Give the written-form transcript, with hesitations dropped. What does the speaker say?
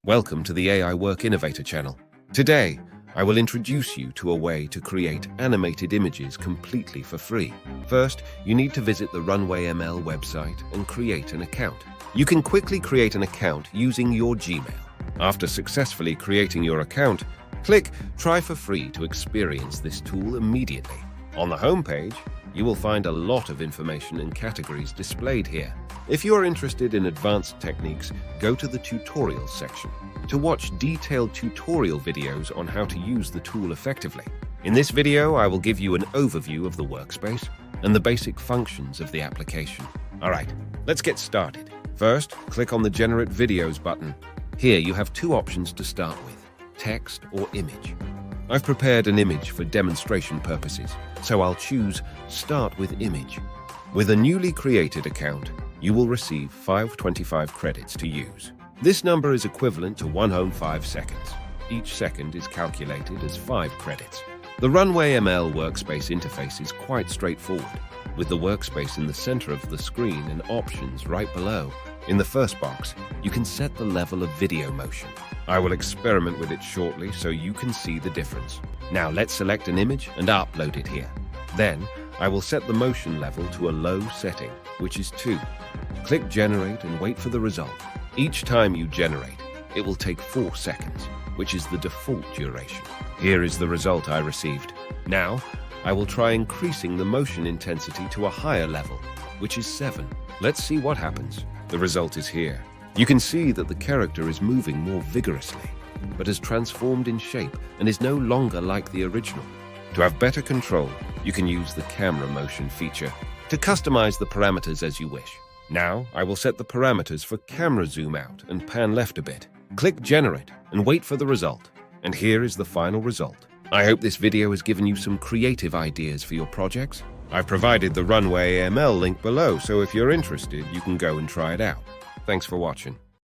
Welcome to the AI Work Innovator channel. Today, I will introduce you to a way to create animated images completely for free. First, you need to visit the RunwayML website and create an account. You can quickly create an account using your Gmail. After successfully creating your account, click Try for Free to experience this tool immediately. On the homepage, you will find a lot of information and categories displayed here. If you are interested in advanced techniques, go to the Tutorials section to watch detailed tutorial videos on how to use the tool effectively. In this video, I will give you an overview of the workspace and the basic functions of the application. Alright, let's get started. First, click on the Generate Videos button. Here you have two options to start with, text or image. I've prepared an image for demonstration purposes, so I'll choose Start with Image. With a newly created account, you will receive 525 credits to use. This number is equivalent to 105 seconds. Each second is calculated as 5 credits. The RunwayML workspace interface is quite straightforward, with the workspace in the center of the screen and options right below. In the first box, you can set the level of video motion. I will experiment with it shortly so you can see the difference. Now let's select an image and upload it here. Then, I will set the motion level to a low setting, which is 2. Click Generate and wait for the result. Each time you generate, it will take 4 seconds, which is the default duration. Here is the result I received. Now, I will try increasing the motion intensity to a higher level, which is 7. Let's see what happens. The result is here. You can see that the character is moving more vigorously, but has transformed in shape and is no longer like the original. To have better control, you can use the camera motion feature to customize the parameters as you wish. Now, I will set the parameters for camera zoom out and pan left a bit. Click Generate and wait for the result. And here is the final result. I hope this video has given you some creative ideas for your projects. I've provided the RunwayML link below, so if you're interested, you can go and try it out. Thanks for watching.